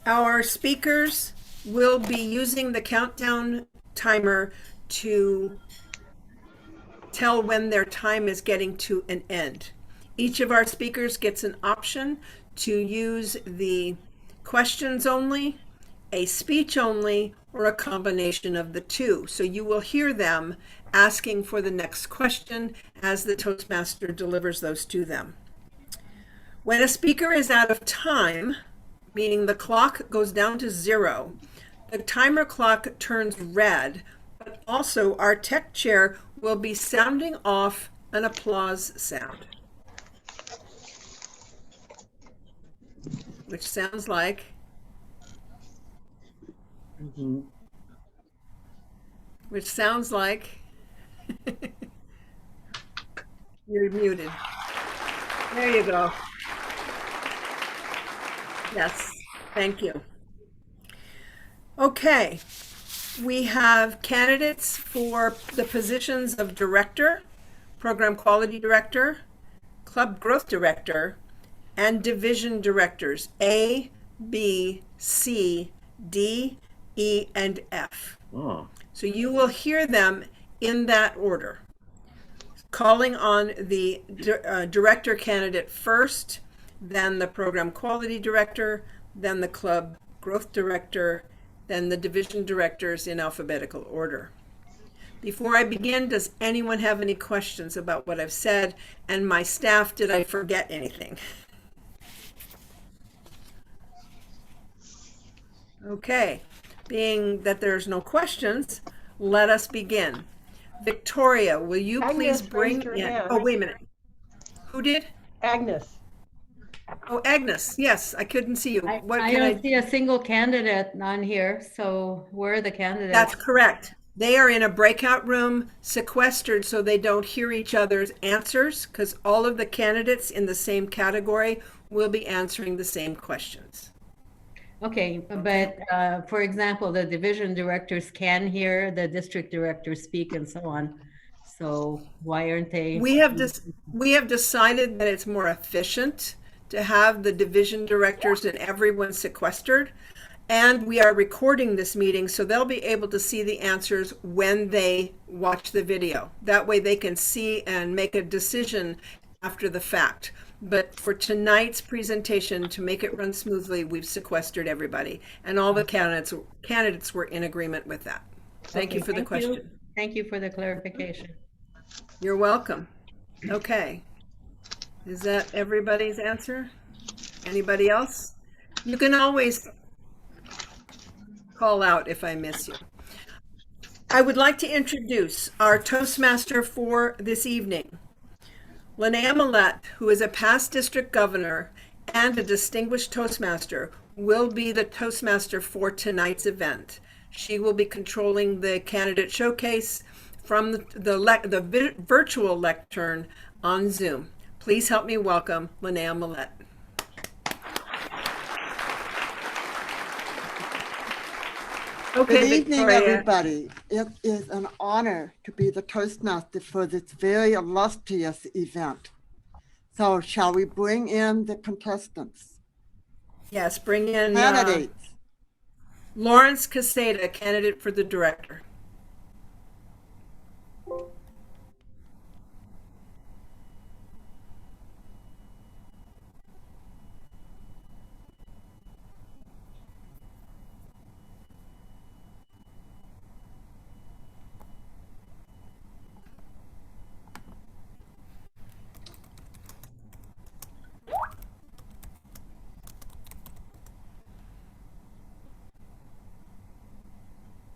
Our speakers will be using the countdown timer to tell when their time is getting to an end. Each of our speakers gets an option to use the questions only, a speech only, or a combination of the two. So you will hear them asking for the next question as the Toastmaster delivers those to them. When a speaker is out of time, meaning the clock goes down to 0, the timer clock turns red, but also our tech chair will be sounding off an applause sound, which sounds like you're muted. There you go. Yes, thank you. Okay, we have candidates for the positions of director, program quality director, club growth director, and division directors, A, B, C, D, E, and F. Oh. So you will hear them in that order. Calling on the director candidate first, then the program quality director, then the club growth director, then the division directors in alphabetical order. Before I begin, does anyone have any questions about what I've said? And my staff, did I forget anything? Okay, being that there's no questions, let us begin. Victoria, will you please bring in, oh, wait a minute. Who did? Agnes. Oh, Agnes, yes, I couldn't see you. I don't see a single candidate on here, so where are the candidates? That's correct. They are in a breakout room, sequestered so they don't hear each other's answers, because all of the candidates in the same category will be answering the same questions. Okay, but for example, the division directors can hear the district directors speak and so on. So why aren't they? We have decided that it's more efficient to have the division directors and everyone sequestered. And we are recording this meeting, so they'll be able to see the answers when they watch the video. That way they can see and make a decision after the fact. But for tonight's presentation, to make it run smoothly, we've sequestered everybody. And all the candidates were in agreement with that. Thank you for the question. Thank you for the clarification. You're welcome. Okay. Is that everybody's answer? Anybody else? You can always call out if I miss you. I would like to introduce our Toastmaster for this evening. Linnea Millette, who is a past district governor and a distinguished Toastmaster, will be the Toastmaster for tonight's event. She will be controlling the candidate showcase from the virtual lectern on Zoom. Please help me welcome Linnea Millette. Okay, good evening, Victoria. Everybody. It is an honor to be the Toastmaster for this very illustrious event. So shall we bring in the contestants? Yes, bring in candidates. Lawrence Caseta, candidate for the director.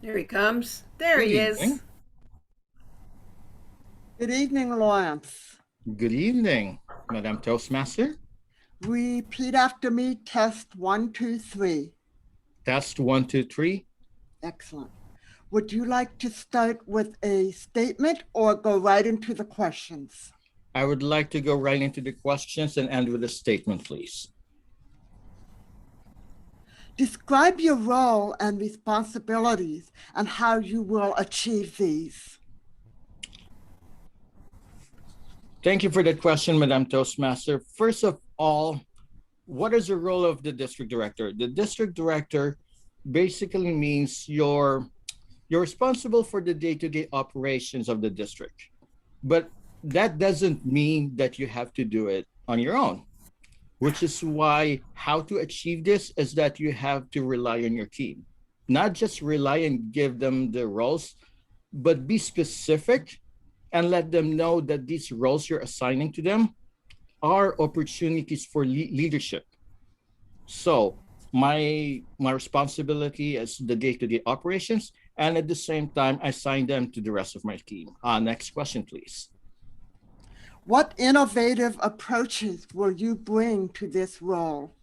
There he comes. There he is. Good evening, Lawrence. Good evening, Madam Toastmaster. Repeat after me. Test 1, 2, 3. Test 1, 2, 3. Excellent. Would you like to start with a statement or go right into the questions? I would like to go right into the questions and end with a statement, please. Describe your role and responsibilities and how you will achieve these. Thank you for that question, Madam Toastmaster. First of all, what is the role of the district director? The district director basically means you're responsible for the day-to-day operations of the district. But that doesn't mean that you have to do it on your own, which is why how to achieve this is that you have to rely on your team. Not just rely and give them the roles, but be specific and let them know that these roles you're assigning to them are opportunities for leadership. So my responsibility is the day-to-day operations, and at the same time, I assign them to the rest of my team. Next question, please. What innovative approaches will you bring to this role?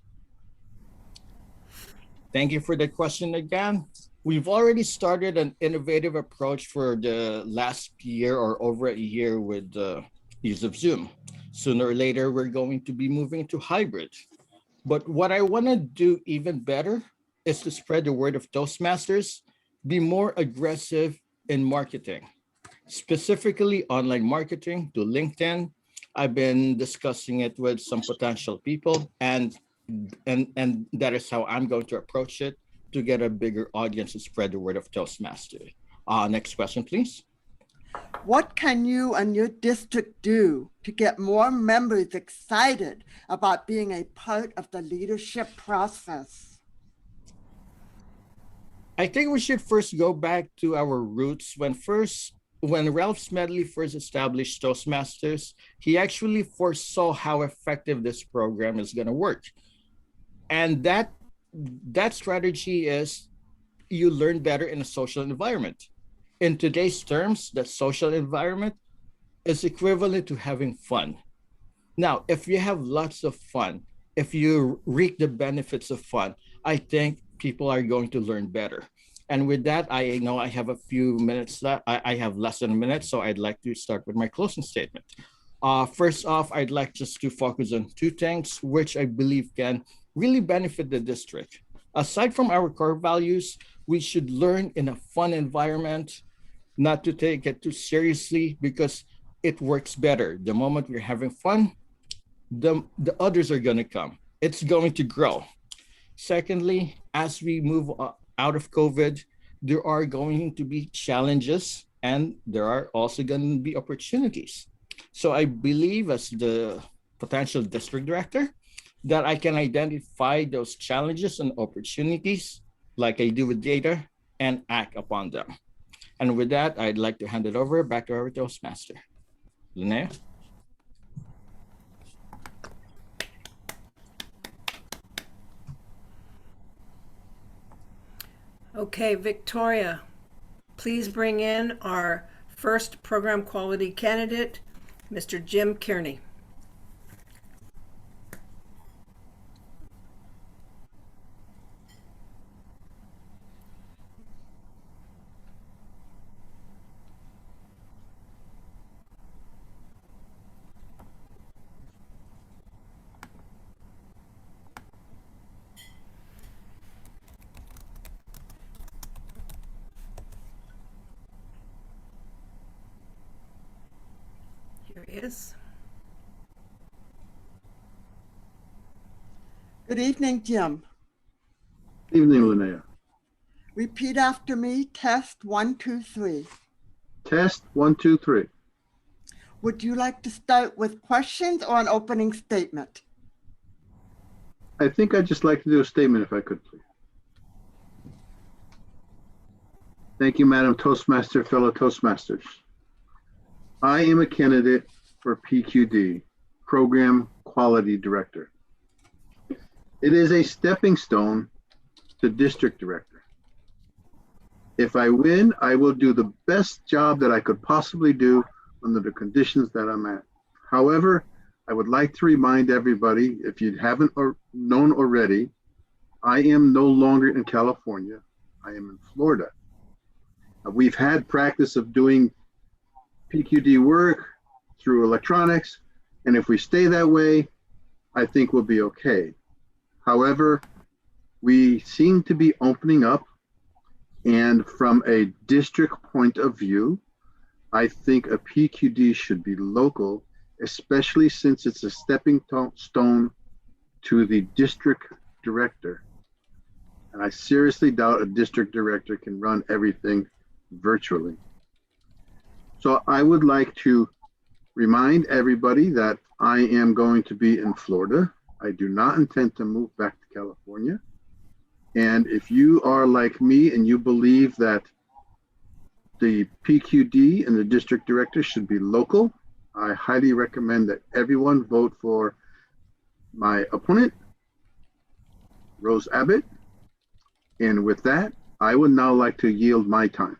Thank you for the question again. We've already started an innovative approach for the last year or over a year with the use of Zoom. Sooner or later, we're going to be moving to hybrid. But what I want to do even better is to spread the word of Toastmasters, be more aggressive in marketing, specifically online marketing to LinkedIn. I've been discussing it with some potential people, and that is how I'm going to approach it to get a bigger audience to spread the word of Toastmasters. Next question, please. What can you and your district do to get more members excited about being a part of the leadership process? I think we should first go back to our roots. When Ralph Smedley first established Toastmasters, he actually foresaw how effective this program is going to work. And that strategy is you learn better in a social environment. In today's terms, the social environment is equivalent to having fun. Now, if you have lots of fun, if you reap the benefits of fun, I think people are going to learn better. And with that, I know I have a few minutes left. I have less than a minute, so I'd like to start with my closing statement. First off, I'd like just to focus on two things, which I believe can really benefit the district. Aside from our core values, we should learn in a fun environment, not to take it too seriously, because it works better. The moment we're having fun, the others are going to come. It's going to grow. Secondly, as we move out of COVID, there are going to be challenges and there are also going to be opportunities. So I believe as the potential district director that I can identify those challenges and opportunities like I do with data and act upon them. And with that, I'd like to hand it over back to our Toastmaster. Linnea? Okay, Victoria, please bring in our first program quality candidate, Mr. Jim Kearney. Here he is. Good evening, Jim. Evening, Linnea. Repeat after me. Test 1, 2, 3. Test 1, 2, 3. Would you like to start with questions or an opening statement? I think I'd just like to do a statement if I could, please. Thank you, Madam Toastmaster, fellow Toastmasters. I am a candidate for PQD, Program Quality Director. It is a stepping stone to District Director. If I win, I will do the best job that I could possibly do under the conditions that I'm at. However, I would like to remind everybody, if you haven't known already, I am no longer in California. I am in Florida. We've had practice of doing PQD work through electronics, and if we stay that way, I think we'll be okay. However, we seem to be opening up, and from a district point of view, I think a PQD should be local, especially since it's a stepping stone to the district director. And I seriously doubt a district director can run everything virtually. So I would like to remind everybody that I am going to be in Florida. I do not intend to move back to California. And if you are like me and you believe that the PQD and the district director should be local, I highly recommend that everyone vote for my opponent, Rose Abbott. And with that, I would now like to yield my time.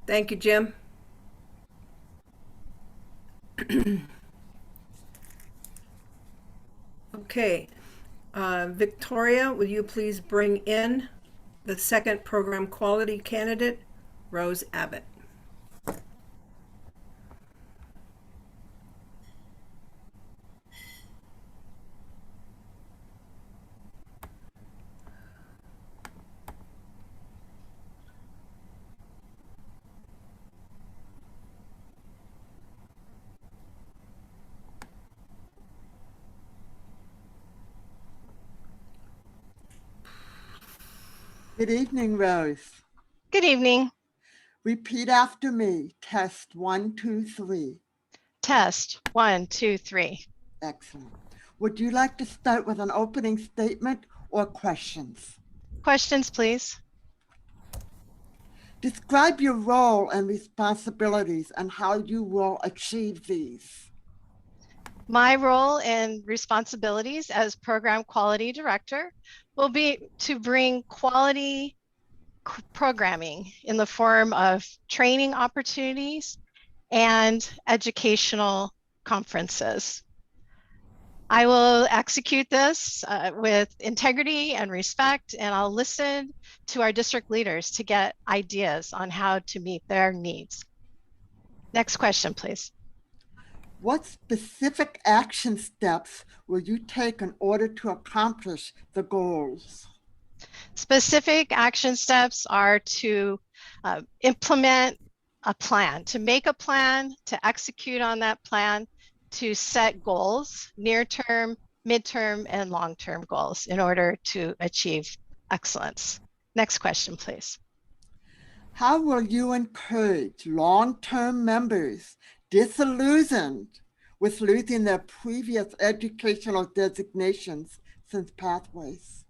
Thank you, Jim. Okay, Victoria, will you please bring in the second program quality candidate, Rose Abbott? Good evening, Rose. Good evening. Repeat after me. Test 1, 2, 3. Test 1, 2, 3. Excellent. Would you like to start with an opening statement or questions? Questions, please. Describe your role and responsibilities and how you will achieve these. My role and responsibilities as Program Quality Director will be to bring quality programming in the form of training opportunities and educational conferences. I will execute this with integrity and respect, and I'll listen to our district leaders to get ideas on how to meet their needs. Next question, please. What specific action steps will you take in order to accomplish the goals? Specific action steps are to implement a plan, to make a plan, to execute on that plan, to set goals, near-term, mid-term, and long-term goals in order to achieve excellence. Next question, please. How will you encourage long-term members disillusioned with losing their previous educational designations since Pathways?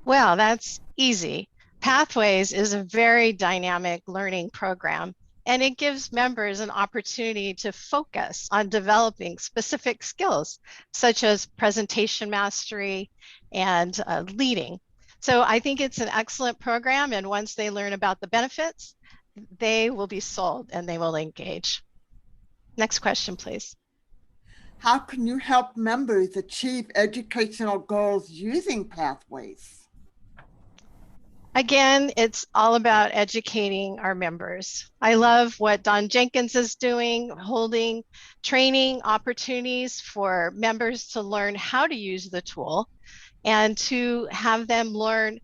Well, that's easy. Pathways is a very dynamic learning program, and it gives members an opportunity to focus on developing specific skills, such as presentation mastery and leading. So I think it's an excellent program, and once they learn about the benefits, they will be sold and they will engage. Next question, please. How can you help members achieve educational goals using Pathways? Again, it's all about educating our members. I love what Don Jenkins is doing, holding training opportunities for members to learn how to use the tool and to have them learn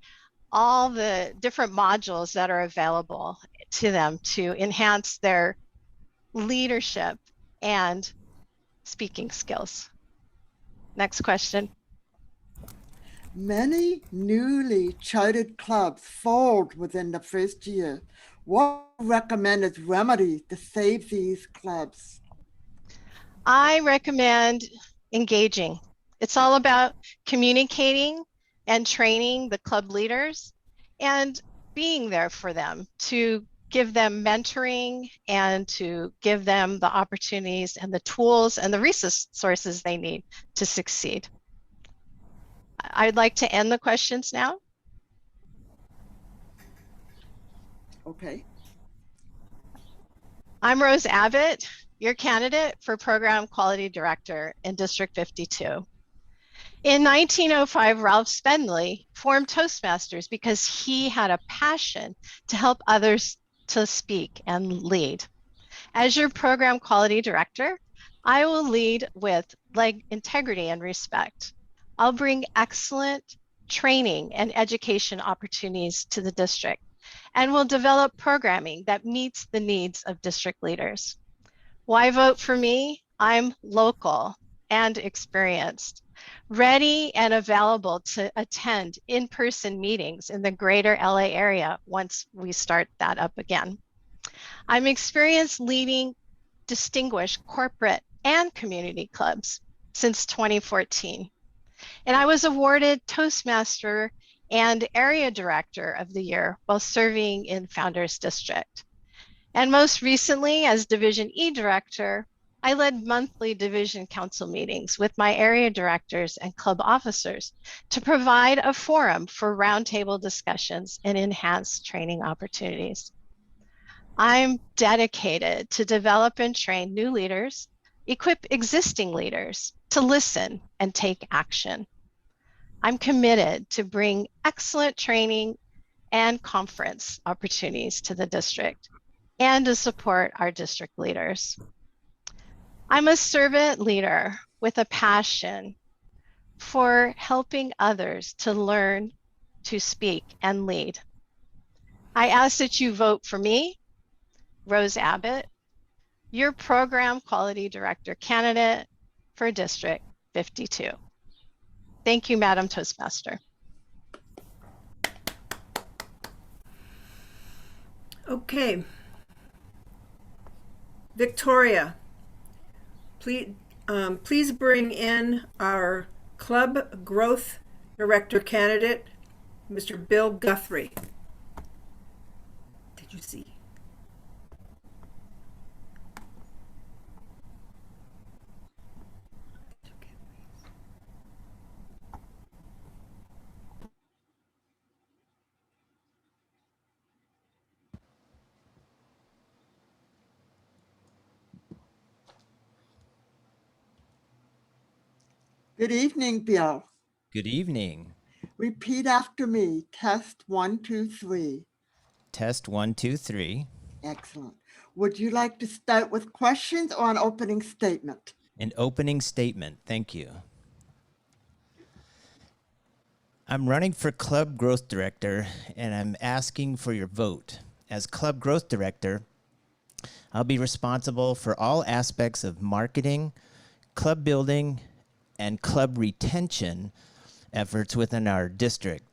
all the different modules that are available to them to enhance their leadership and speaking skills. Next question. Many newly chartered clubs fold within the first year. What recommended remedies to save these clubs? I recommend engaging. It's all about communicating and training the club leaders and being there for them to give them mentoring and to give them the opportunities and the tools and the resources they need to succeed. I'd like to end the questions now. Okay. I'm Rose Abbott, your candidate for Program Quality Director in District 52. In 1905, Ralph Spendley formed Toastmasters because he had a passion to help others to speak and lead. As your Program Quality Director, I will lead with integrity and respect. I'll bring excellent training, and education opportunities to the district, and will develop programming that meets the needs of district leaders. Why vote for me? I'm local and experienced, ready and available to attend in-person meetings in the greater LA area once we start that up again. I'm experienced leading distinguished corporate and community clubs since 2014. And I was awarded Toastmaster and Area Director of the Year while serving in Founders District. And most recently, as Division E Director, I led monthly Division Council meetings with my area directors and club officers to provide a forum for roundtable discussions and enhanced training opportunities. I'm dedicated to develop and train new leaders, equip existing leaders to listen and take action. I'm committed to bring excellent training and conference opportunities to the district and to support our district leaders. I'm a servant leader with a passion for helping others to learn, to speak, and lead. I ask that you vote for me, Rose Abbott, your Program Quality Director candidate for District 52. Thank you, Madam Toastmaster. Okay. Victoria, please bring in our Club Growth Director candidate, Mr. Bill Guthrie. Did you see? Good evening, Bill. Good evening. Repeat after me. Test 1, 2, 3. Test 1, 2, 3. Excellent. Would you like to start with questions or an opening statement? An opening statement. Thank you. I'm running for Club Growth Director, and I'm asking for your vote. As Club Growth Director, I'll be responsible for all aspects of marketing, club building, and club retention efforts within our district.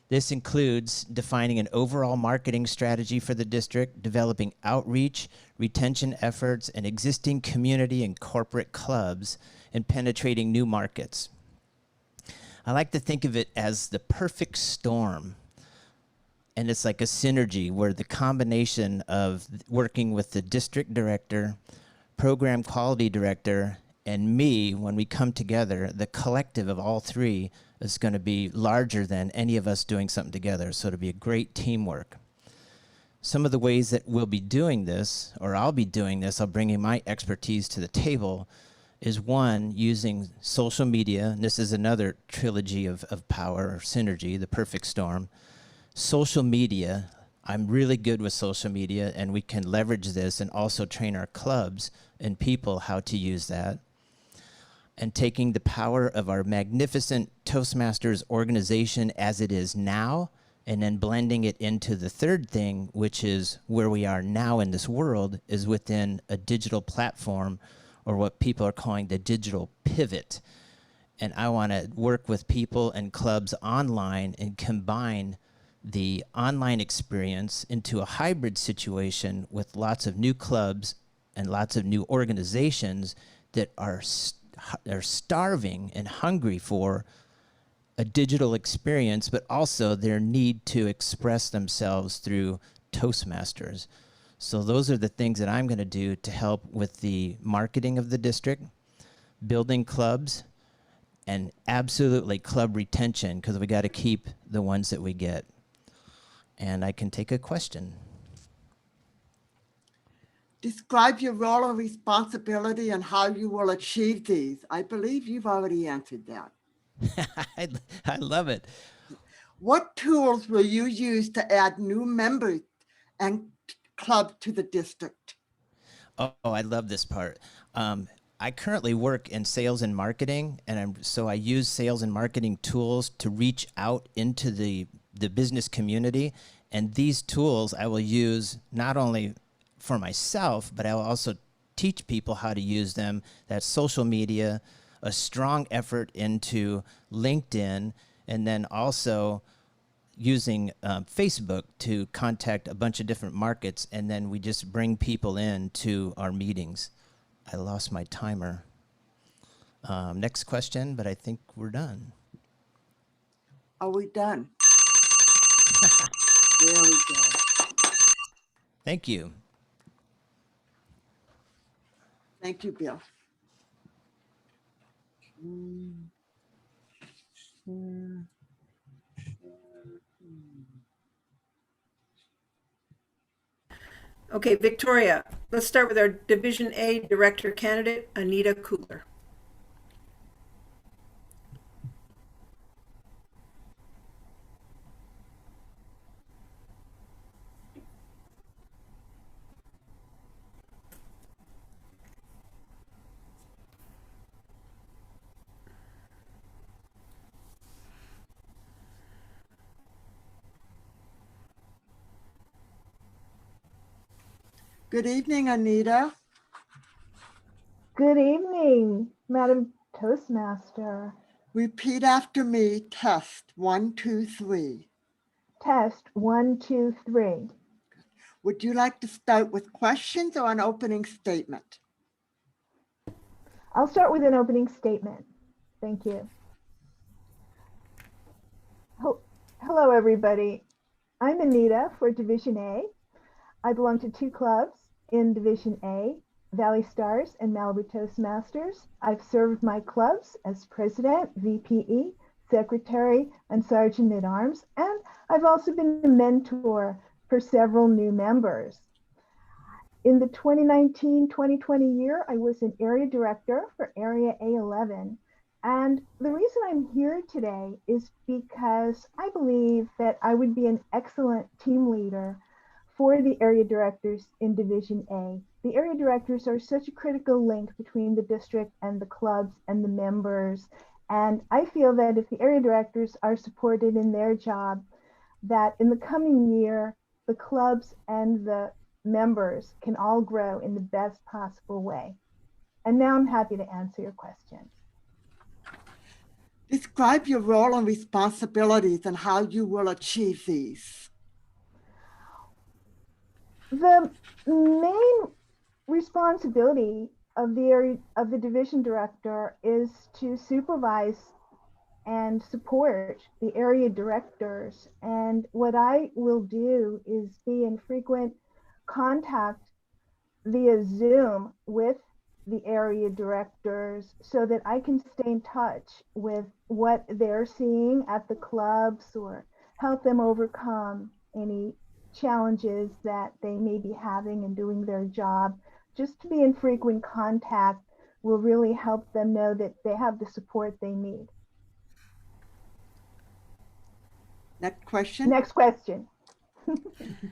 This includes defining an overall marketing strategy for the district, developing outreach, retention efforts, and existing community and corporate clubs, and penetrating new markets. I like to think of it as the perfect storm. And it's like a synergy where the combination of working with the district director, program quality director, and me, when we come together, the collective of all three is going to be larger than any of us doing something together. So it'll be a great teamwork. Some of the ways that we'll be doing this, or I'll be doing this, I'll bring in my expertise to the table, is one, using social media. And this is another trilogy of power or synergy, the perfect storm. Social media, I'm really good with social media, and we can leverage this and also train our clubs and people how to use that. And taking the power of our magnificent Toastmasters organization as it is now, and then blending it into the third thing, which is where we are now in this world, is within a digital platform, or what people are calling the digital pivot. And I want to work with people and clubs online and combine the online experience into a hybrid situation with lots of new clubs and lots of new organizations that are starving and hungry for a digital experience, but also their need to express themselves through Toastmasters. So those are the things that I'm going to do to help with the marketing of the district, building clubs, and absolutely club retention, because we got to keep the ones that we get. And I can take a question. Describe your role and responsibility and how you will achieve these. I believe you've already answered that. I love it. What tools will you use to add new members and clubs to the district? Oh, I love this part. I currently work in sales and marketing, and so I use sales and marketing tools to reach out into the business community. And these tools I will use not only for myself, but I will also teach people how to use them. That's social media, a strong effort into LinkedIn, and then also using Facebook to contact a bunch of different markets, and then we just bring people in to our meetings. I lost my timer. Next question, but I think we're done. Are we done? There we go. Thank you. Thank you, Bill. Okay, Victoria, let's start with our Division A Director candidate, Anita Cooler. Good evening, Anita. Good evening, Madam Toastmaster. Repeat after me. Test 1, 2, 3. Test 1, 2, 3. Would you like to start with questions or an opening statement? I'll start with an opening statement. Thank you. Hello, everybody. I'm Anita for Division A. I belong to 2 clubs in Division A, Valley Stars and Malibu Toastmasters. I've served my clubs as president, VPE, secretary, and sergeant at arms, and I've also been a mentor for several new members. In the 2019-2020 year, I was an area director for Area A11. And the reason I'm here today is because I believe that I would be an excellent team leader for the area directors in Division A. The area directors are such a critical link between the district and the clubs and the members. And I feel that if the area directors are supported in their job, that in the coming year, the clubs and the members can all grow in the best possible way. And now I'm happy to answer your questions. Describe your role and responsibilities and how you will achieve these. The main responsibility of the division director is to supervise and support the area directors. And what I will do is be in frequent contact via Zoom with the area directors so that I can stay in touch with what they're seeing at the clubs or help them overcome any challenges that they may be having in doing their job. Just to be in frequent contact will really help them know that they have the support they need. Next question. Next question.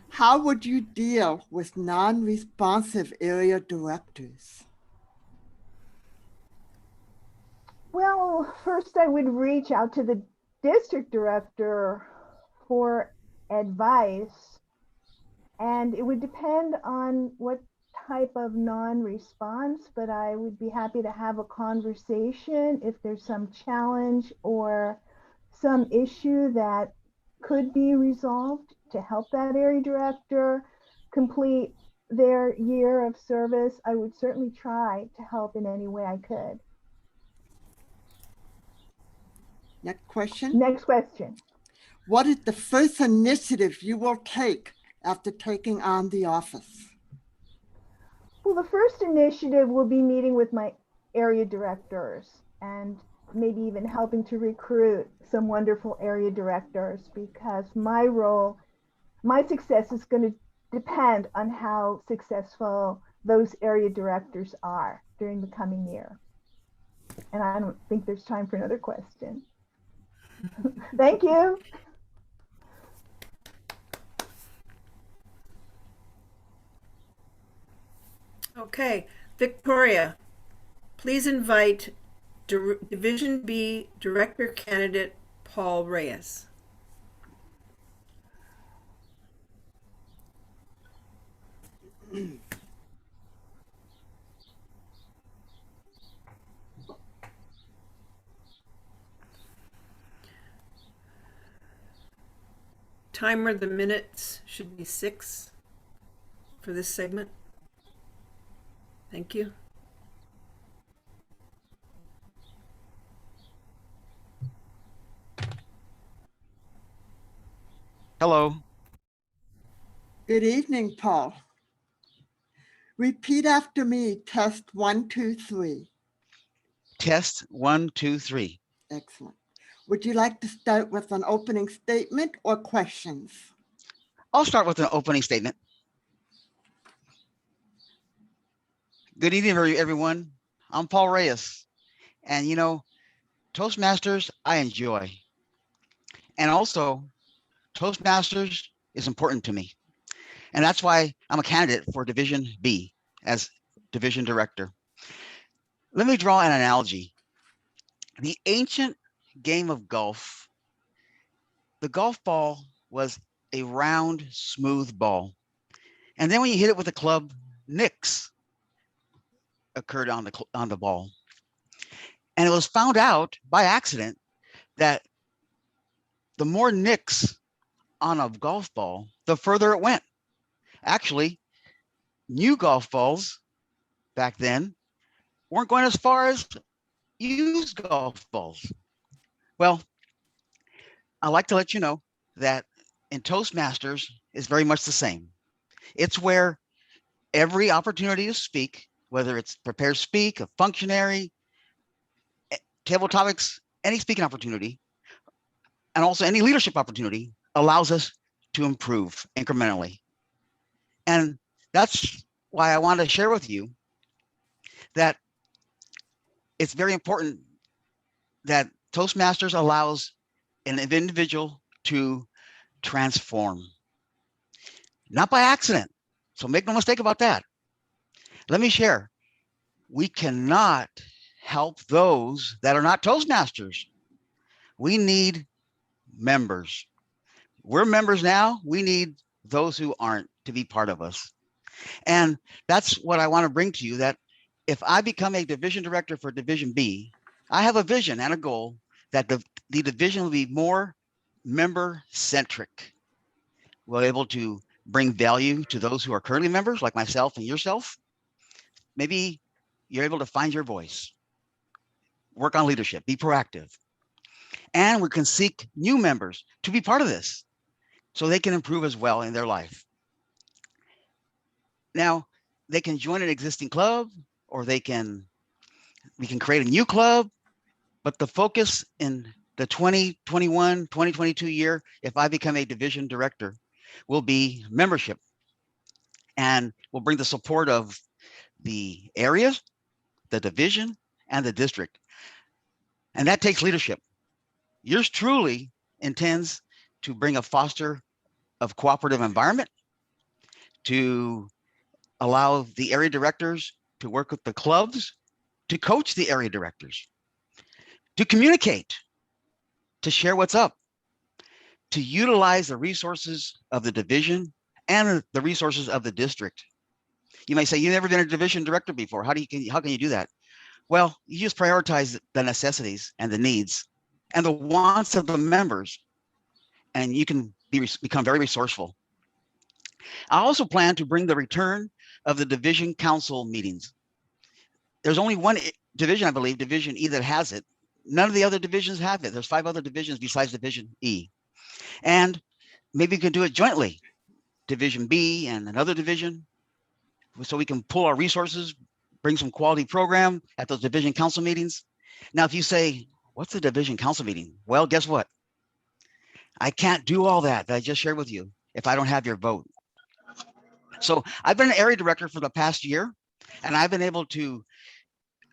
How would you deal with non-responsive area directors? Well, first I would reach out to the district director for advice, and it would depend on what type of non-response, but I would be happy to have a conversation if there's some challenge or some issue that could be resolved to help that area director complete their year of service. I would certainly try to help in any way I could. Next question. Next question. What is the first initiative you will take after taking on the office? Well, the first initiative will be meeting with my area directors and maybe even helping to recruit some wonderful area directors, because my role, my success is going to depend on how successful those area directors are during the coming year. And I don't think there's time for another question. Thank you. Okay, Victoria, Please invite Division B Director Candidate Paul Reyes. Timer, the minutes should be 6 for this segment. Thank you. Hello. Good evening, Paul. Repeat after me, test 1, 2, 3. Test 1, 2, 3. Excellent. Would you like to start with an opening statement or questions? I'll start with an opening statement. Good evening, everyone. I'm Paul Reyes. And you know, Toastmasters, I enjoy. And also, Toastmasters is important to me. And that's why I'm a candidate for Division B as Division Director. Let me draw an analogy. The ancient game of golf, the golf ball was a round, smooth ball. And then when you hit it with a club, nicks occurred on the ball. And it was found out by accident that the more nicks on a golf ball, the further it went. Actually, new golf balls back then weren't going as far as used golf balls. Well, I'd like to let you know that in Toastmasters is very much the same. It's where every opportunity to speak, whether it's prepared speak, a functionary, table topics, any speaking opportunity, and also any leadership opportunity allows us to improve incrementally. And that's why I want to share with you that it's very important that Toastmasters allows an individual to transform, not by accident. So make no mistake about that. Let me share. We cannot help those that are not Toastmasters. We need members. We're members now. We need those who aren't to be part of us. And that's what I want to bring to you, that if I become a division director for Division B, I have a vision and a goal that the division will be more member-centric. We're able to bring value to those who are currently members, like myself and yourself. Maybe you're able to find your voice, work on leadership, be proactive. And we can seek new members to be part of this so they can improve as well in their life. Now, they can join an existing club, or we can create a new club, but the focus in the 2021, 2022 year, if I become a division director, will be membership. And we'll bring the support of the areas, the division, and the district. And that takes leadership. Yours truly intends to bring a foster of cooperative environment, to allow the area directors to work with the clubs, to coach the area directors, to communicate, to share what's up, to utilize the resources of the division and the resources of the district. You may say, you've never been a division director before. How can you do that? Well, you just prioritize the necessities and the needs and the wants of the members, and you can become very resourceful. I also plan to bring the return of the division council meetings. There's only one division, I believe, Division E, that has it. None of the other divisions have it. There's 5 other divisions besides Division E. And maybe we can do it jointly, Division B and another division, so we can pull our resources, bring some quality program at those division council meetings. Now, if you say, what's a division council meeting? Well, guess what? I can't do all that I just shared with you if I don't have your vote. So I've been an area director for the past year, and I've been able to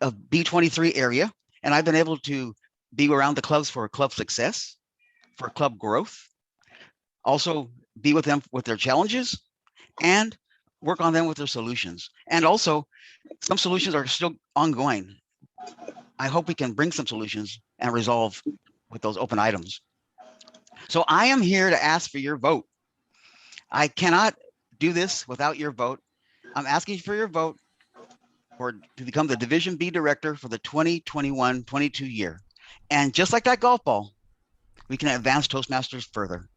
B23 area, and I've been able to be around the clubs for club success, for club growth, also be with them with their challenges, and work on them with their solutions. And also, some solutions are still ongoing. I hope we can bring some solutions and resolve with those open items. So I am here to ask for your vote. I cannot do this without your vote. I'm asking for your vote to become the Division B director for the 2021-22 year. And just like that golf ball, we can advance Toastmasters further.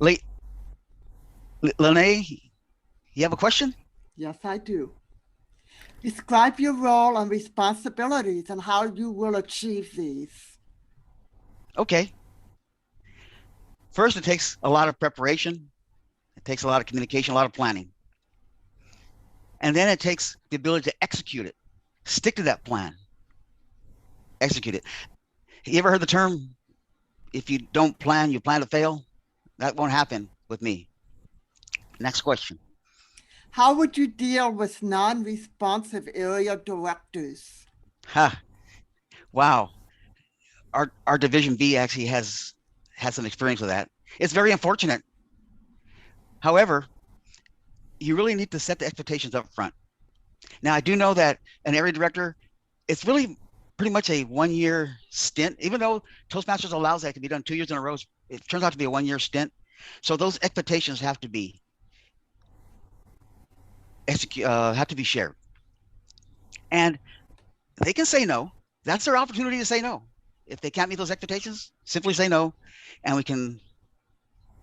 Lene, you have a question? Yes, I do. Describe your role and responsibilities and how you will achieve these. Okay. First, it takes a lot of preparation. It takes a lot of communication, a lot of planning. And then it takes the ability to execute it. Stick to that plan. Execute it. You ever heard the term, if you don't plan, you plan to fail? That won't happen with me. Next question. How would you deal with non-responsive area directors? Wow. Our Division B actually has some experience with that. It's very unfortunate. However, you really need to set the expectations up front. Now, I do know that an area director, it's really pretty much a 1-year stint. Even though Toastmasters allows that to be done 2 years in a row, it turns out to be a 1-year stint. So those expectations have to be shared. And they can say no. That's their opportunity to say no. If they can't meet those expectations, simply say no, and we can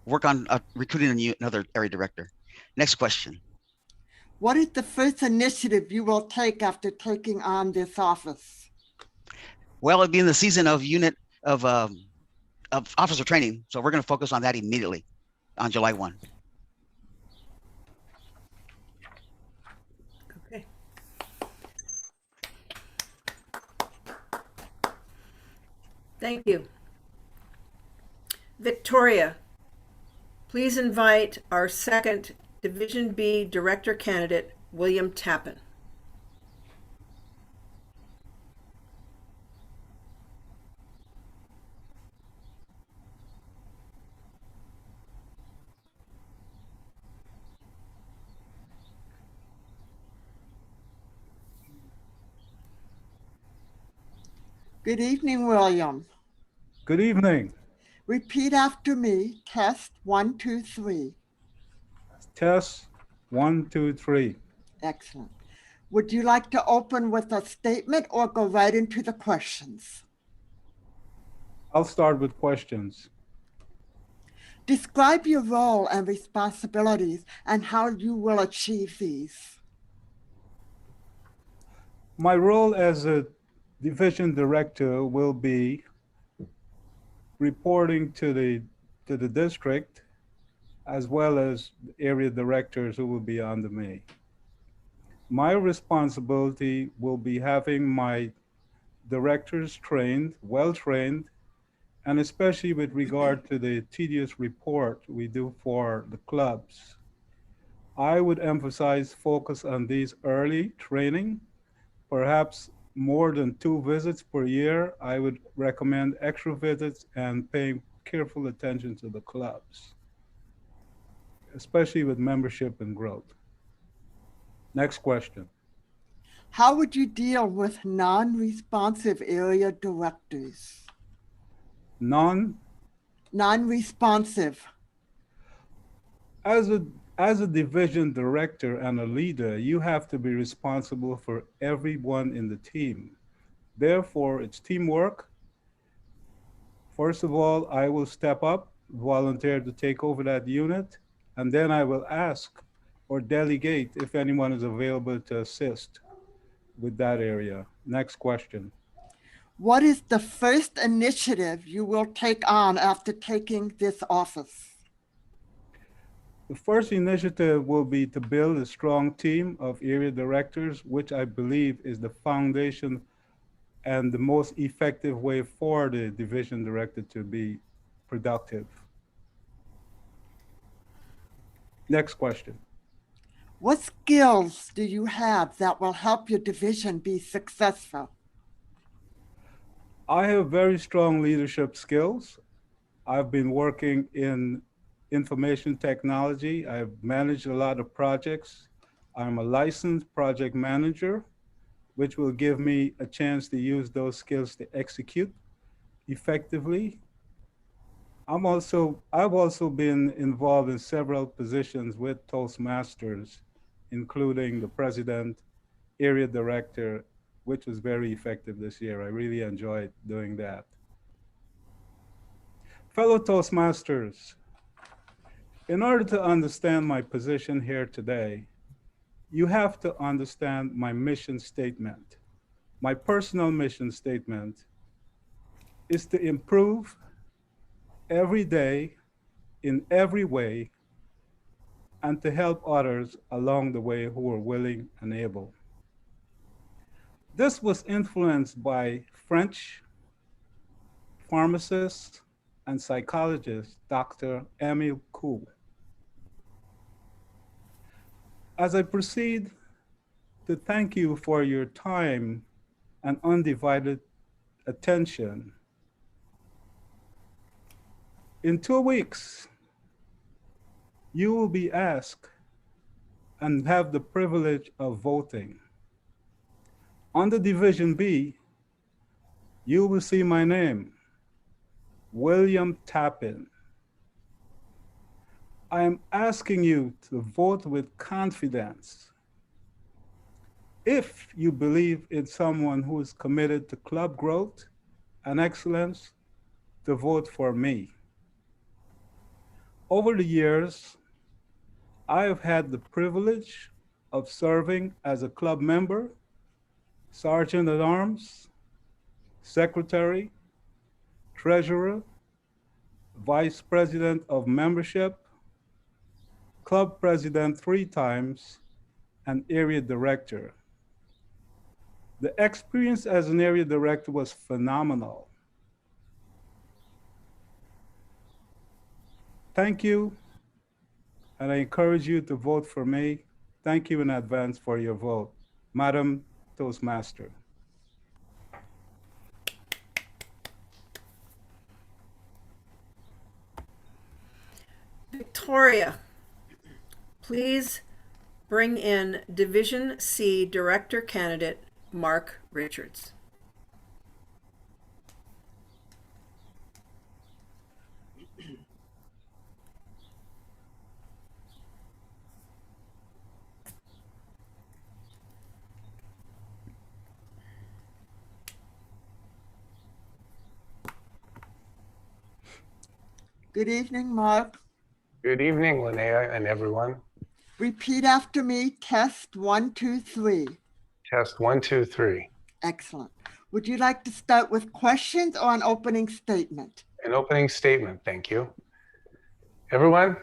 work on recruiting another area director. Next question. What is the first initiative you will take after taking on this office? Well, it'd be in the season of officer training, so we're going to focus on that immediately on July 1. Okay. Thank you. Victoria, please invite our second Division B director candidate, William Tappan. Good evening, William. Good evening. Repeat after me. Test 1, 2, 3. Test 1, 2, 3. Excellent. Would you like to open with a statement or go right into the questions? I'll start with questions. Describe your role and responsibilities and how you will achieve these. My role as a division director will be reporting to the district, as well as area directors who will be under me. My responsibility will be having my directors trained, well-trained, and especially with regard to the tedious report we do for the clubs. I would emphasize focus on these early training, perhaps more than 2 visits per year. I would recommend extra visits and paying careful attention to the clubs, especially with membership and growth. Next question. How would you deal with non-responsive area directors? Non-responsive. As a division director and a leader, you have to be responsible for everyone in the team. Therefore, it's teamwork. First of all, I will step up, volunteer to take over that unit, and then I will ask or delegate if anyone is available to assist with that area. Next question. What is the first initiative you will take on after taking this office? The first initiative will be to build a strong team of area directors, which I believe is the foundation and the most effective way for the division director to be productive. Next question. What skills do you have that will help your division be successful? I have very strong leadership skills. I've been working in information technology. I've managed a lot of projects. I'm a licensed project manager. which will give me a chance to use those skills to execute effectively. I've also been involved in several positions with Toastmasters, including the president, area director, which was very effective this year. I really enjoyed doing that. Fellow Toastmasters, in order to understand my position here today, you have to understand my mission statement. My personal mission statement is to improve every day in every way and to help others along the way who are willing and able. This was influenced by French pharmacist and psychologist, Dr. Anita Cooler. As I proceed to thank you for your time and undivided attention, in 2 weeks, you will be asked and have the privilege of voting. Under Division B, you will see my name, William Tappan. I am asking you to vote with confidence. If you believe in someone who is committed to club growth and excellence, to vote for me. Over the years, I have had the privilege of serving as a club member, sergeant at arms, secretary, treasurer, vice president of membership, club president 3 times, and area director. The experience as an area director was phenomenal. Thank you, and I encourage you to vote for me. Thank you in advance for your vote. Madam Toastmaster. Victoria, please bring in Division C Director Candidate Mark Richards. Good evening, Mark. Good evening, Linnea and everyone. Repeat after me. Test 1, 2, 3. Test 1, 2, 3. Excellent. Would you like to start with questions or an opening statement? An opening statement, thank you. Everyone,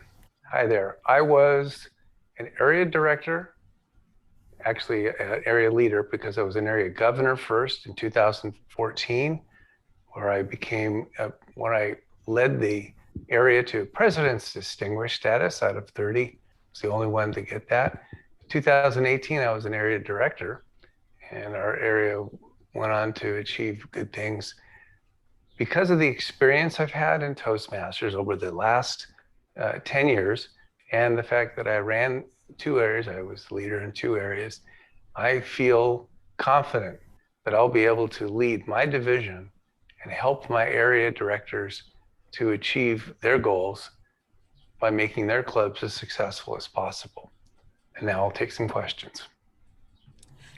hi there. I was an area director, actually an area leader, because I was an area governor first in 2014, where I led the area to President's Distinguished status out of 30. I was the only one to get that. In 2018, I was an area director, and our area went on to achieve good things. Because of the experience I've had in Toastmasters over the last 10 years, and the fact that I ran 2 areas, I was the leader in 2 areas, I feel confident that I'll be able to lead my division and help my area directors to achieve their goals by making their clubs as successful as possible. And now I'll take some questions.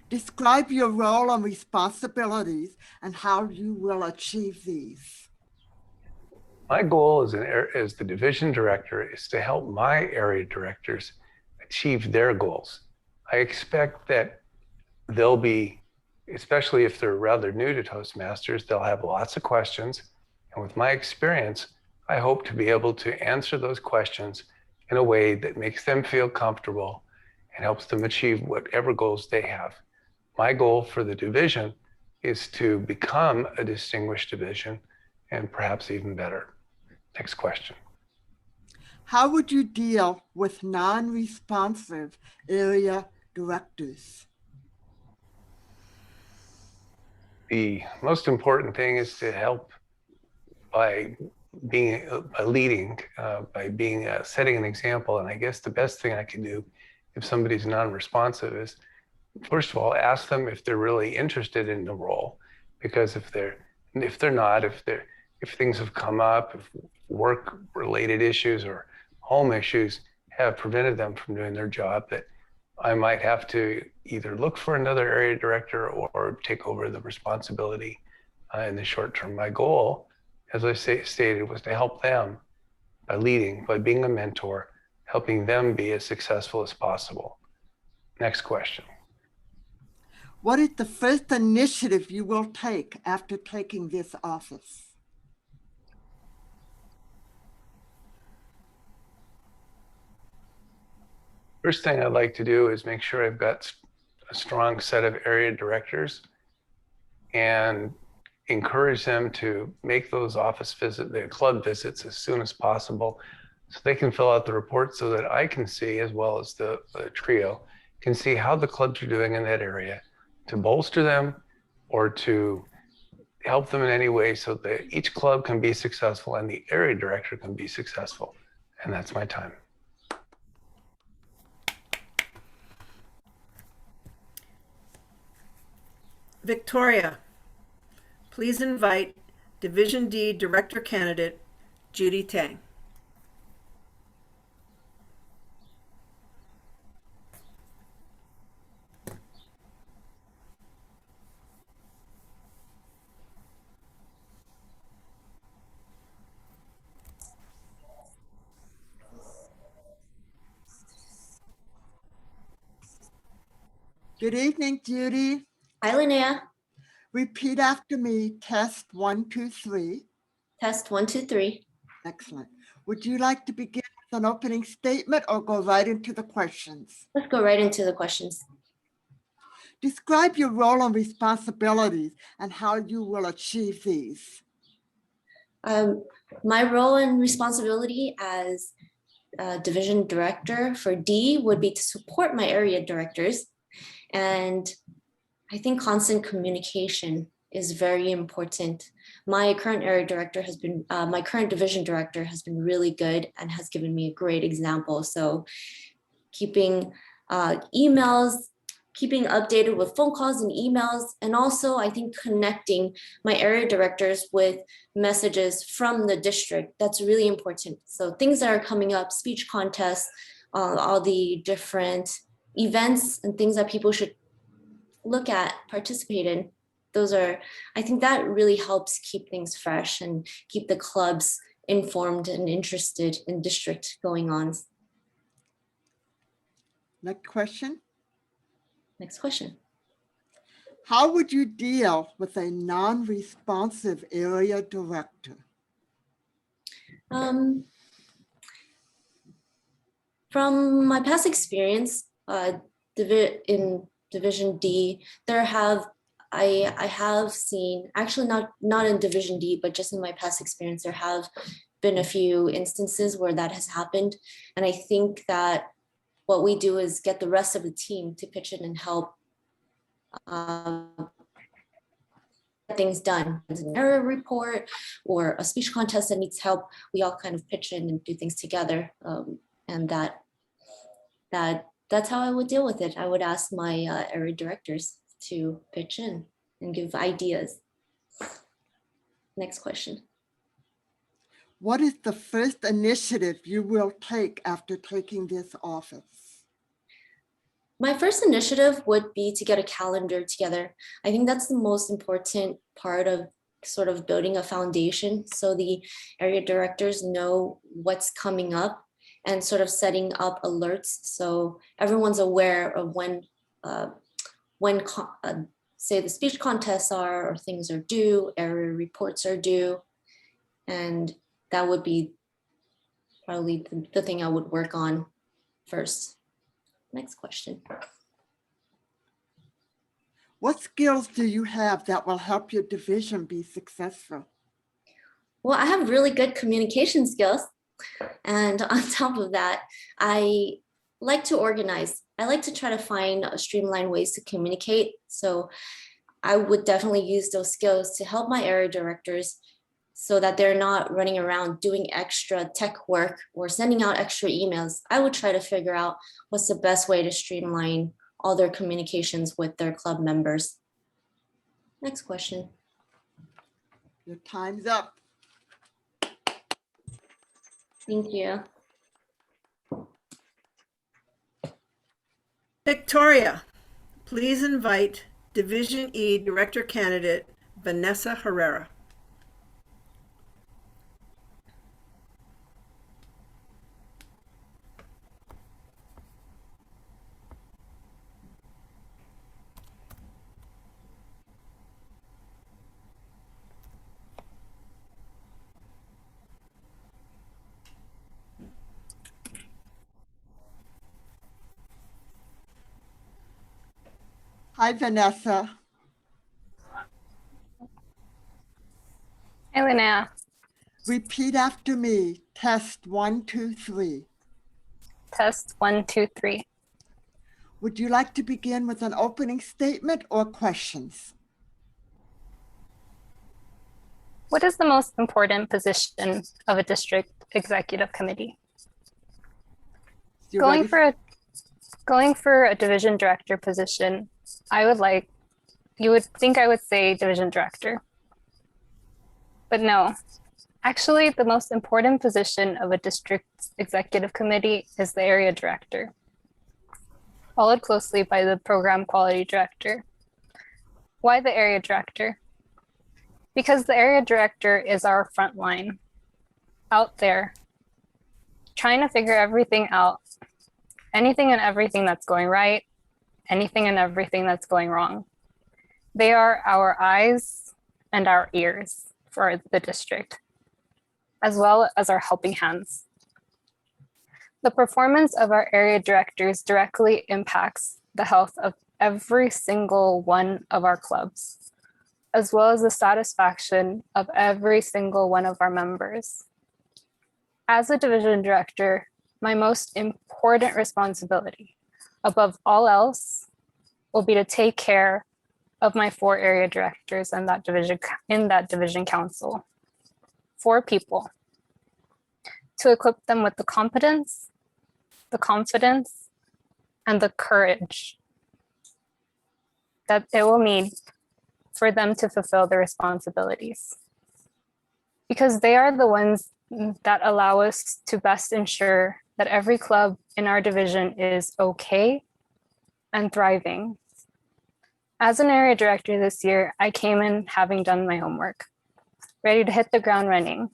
Describe your role and responsibilities and how you will achieve these. My goal as the division director is to help my area directors achieve their goals. I expect that they'll be, especially if they're rather new to Toastmasters, they'll have lots of questions. And with my experience, I hope to be able to answer those questions in a way that makes them feel comfortable and helps them achieve whatever goals they have. My goal for the division is to become a distinguished division and perhaps even better. Next question. How would you deal with non-responsive area directors? The most important thing is to help by being leading, by setting an example. And I guess the best thing I can do if somebody's non-responsive is first of all, ask them if they're really interested in the role, because if they're not, if things have come up, if work-related issues or home issues have prevented them from doing their job, that I might have to either look for another area director or take over the responsibility in the short term. My goal, as I stated, was to help them by leading, by being a mentor, helping them be as successful as possible. Next question. What is the first initiative you will take after taking this office? First thing I'd like to do is make sure I've got a strong set of area directors and encourage them to make those office visits, the club visits, as soon as possible, so they can fill out the report so that I can see, as well as the trio, can see how the clubs are doing in that area, to bolster them or to help them in any way so that each club can be successful and the area director can be successful. And that's my time. Victoria, please invite Division D Director Candidate Judy Tang. Good evening, Judy. Hi, Linnea. Repeat after me, test 1, 2, 3. Test 1, 2, 3. Excellent. Would you like to begin with an opening statement or go right into the questions? Let's go right into the questions. Describe your role and responsibilities and how you will achieve these. My role and responsibility as division director for D would be to support my area directors. And I think constant communication is very important. My current area director has been, my current division director has been really good and has given me a great example. So keeping emails, keeping updated with phone calls and emails, and also I think connecting my area directors with messages from the district, that's really important. So things that are coming up, speech contests, all the different events and things that people should look at, participate in. Those are, I think that really helps keep things fresh and keep the clubs informed and interested in district going on. Next question. Next question. How would you deal with a non-responsive area director? From my past experience in Division D, I have seen, actually not in Division D, but just in my past experience, there have been a few instances where that has happened. And I think that what we do is get the rest of the team to pitch in and help get things done. There's an error report or a speech contest that needs help. We all kind of pitch in and do things together. And that's how I would deal with it. I would ask my area directors to pitch in and give ideas. Next question. What is the first initiative you will take after taking this office? My first initiative would be to get a calendar together. I think that's the most important part of sort of building a foundation, so the area directors know what's coming up and sort of setting up alerts so everyone's aware of when say the speech contests are, or things are due, area reports are due, and that would be probably the thing I would work on first. Next question. What skills do you have that will help your division be successful? Well, I have really good communication skills. And on top of that, I like to organize. I like to try to find streamlined ways to communicate. So I would definitely use those skills to help my area directors so that they're not running around doing extra tech work or sending out extra emails. I would try to figure out what's the best way to streamline all their communications with their club members. Next question. Your time's up. Thank you. Victoria, please invite Division E Director Candidate Vanessa Herrera. Hi, Vanessa. Hi, Linnea. Repeat after me. Test 1, 2, 3. Test 1, 2, 3. Would you like to begin with an opening statement or questions? What is the most important position of a district executive committee? Going for a division director position, you would think I would say division director. But no, actually the most important position of a district executive committee is the area director, followed closely by the program quality director. Why the area director? Because the area director is our front line, out there, trying to figure everything out, anything and everything that's going right, anything and everything that's going wrong. They are our eyes and our ears for the district, as well as our helping hands. The performance of our area directors directly impacts the health of every single one of our clubs, as well as the satisfaction of every single one of our members. As a division director, my most important responsibility, above all else, will be to take care of my 4 area directors in that division council. 4 people, to equip them with the competence, the confidence, and the courage that they will need for them to fulfill their responsibilities. Because they are the ones that allow us to best ensure that every club in our division is okay and thriving. As an area director this year, I came in having done my homework, ready to hit the ground running.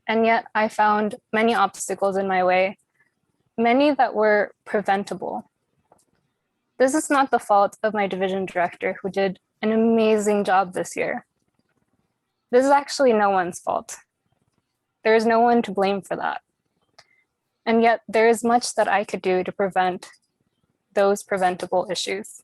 And yet I found many obstacles in my way, many that were preventable. This is not the fault of my division director, who did an amazing job this year. This is actually no one's fault. There is no one to blame for that. And yet there is much that I could do to prevent those preventable issues.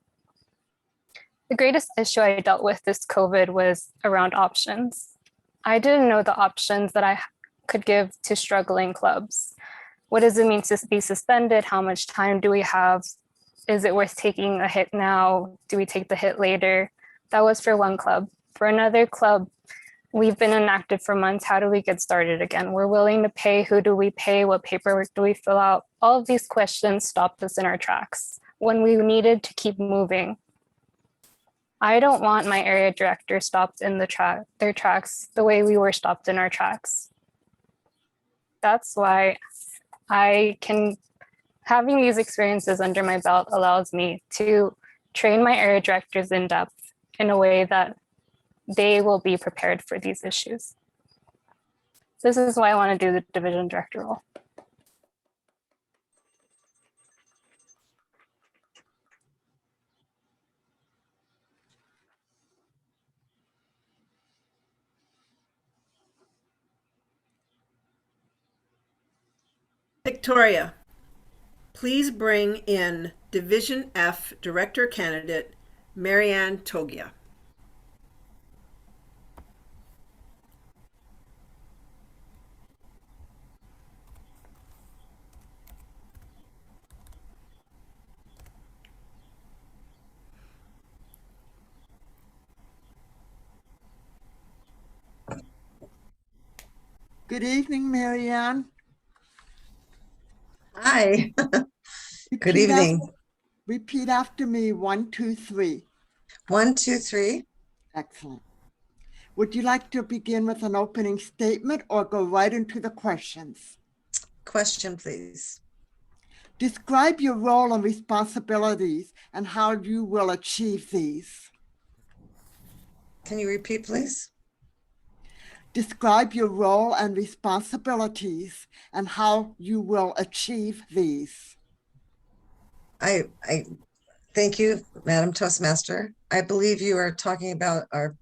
The greatest issue I dealt with this COVID was around options. I didn't know the options that I could give to struggling clubs. What does it mean to be suspended? How much time do we have? Is it worth taking a hit now? Do we take the hit later? That was for one club. For another club, we've been inactive for months. How do we get started again? We're willing to pay. Who do we pay? What paperwork do we fill out? All of these questions stopped us in our tracks when we needed to keep moving. I don't want my area director stopped in their tracks the way we were stopped in our tracks. That's why having these experiences under my belt allows me to train my area directors in depth in a way that they will be prepared for these issues. This is why I want to do the division director role. Victoria, please bring in Division F Director Candidate Marianne Togia. Good evening, Marianne. Hi. Good Repeat evening. Repeat after me, 1, 2, 3. 1, 2, 3. Excellent. Would you like to begin with an opening statement or go right into the questions? Question, please. Describe your role and responsibilities and how you will achieve these. Can you repeat, please? Describe your role and responsibilities and how you will achieve these. I thank you, Madam Toastmaster. I believe you are talking about our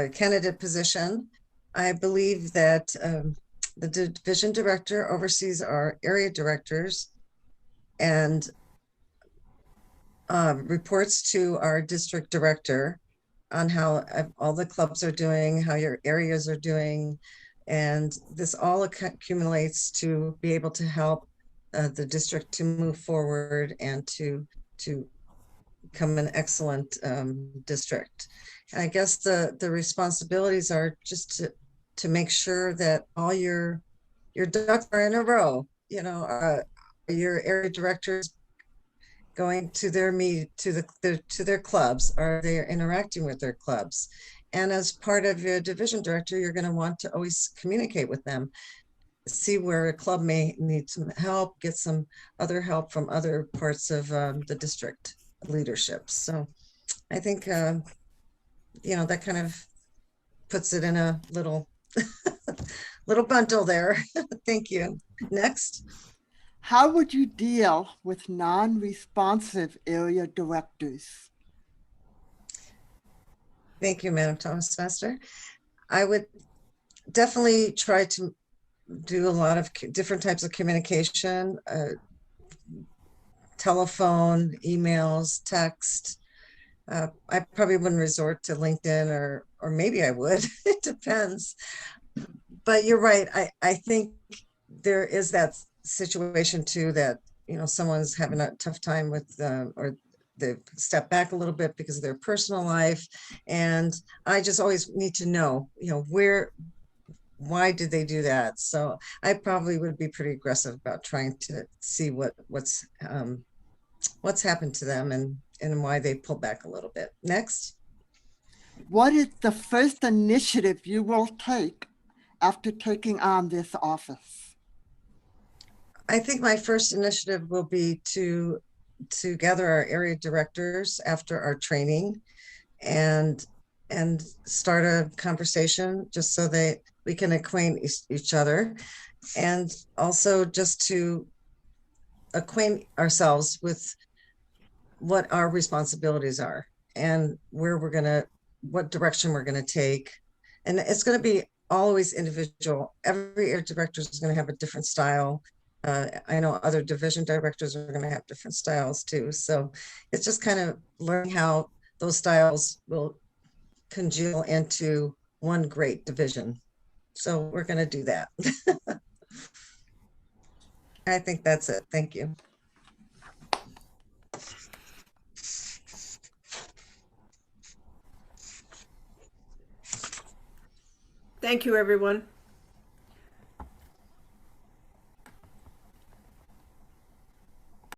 candidate position. I believe that the division director oversees our area directors and reports to our district director on how all the clubs are doing, how your areas are doing. And this all accumulates to be able to help the district to move forward and to become an excellent district. And I guess the responsibilities are just to make sure that all your ducks are in a row. You know, your area directors going to their to their clubs? Are they interacting with their clubs? And as part of your division director, you're going to want to always communicate with them, see where a club may need some help, get some other help from other parts of the district leadership. So I think, you know, that kind of puts it in a little, little bundle there. Thank you. Next. How would you deal with non-responsive area directors? Thank you, Madam Toastmaster. I would definitely try to do a lot of different types of communication, telephone, emails, text. I probably wouldn't resort to LinkedIn, or maybe I would. It depends. But you're right. I think there is that situation too, that, you know, someone's having a tough time with or they step back a little bit because of their personal life, and I just always need to know, you know, why did they do that? So I probably would be pretty aggressive about trying to see what's happened to them and why they pulled back a little bit. Next. What is the first initiative you will take after taking on this office? I think my first initiative will be to gather our area directors after our training and start a conversation, just so that we can acquaint each other, and also just to acquaint ourselves with what our responsibilities are and what direction we're gonna take. And it's gonna be always individual. Every area director is gonna have a different style. I know other division directors are going to have different styles too. So it's just kind of learning how those styles will congeal into one great division. So we're going to do that. I think that's it. Thank you. Thank you, everyone.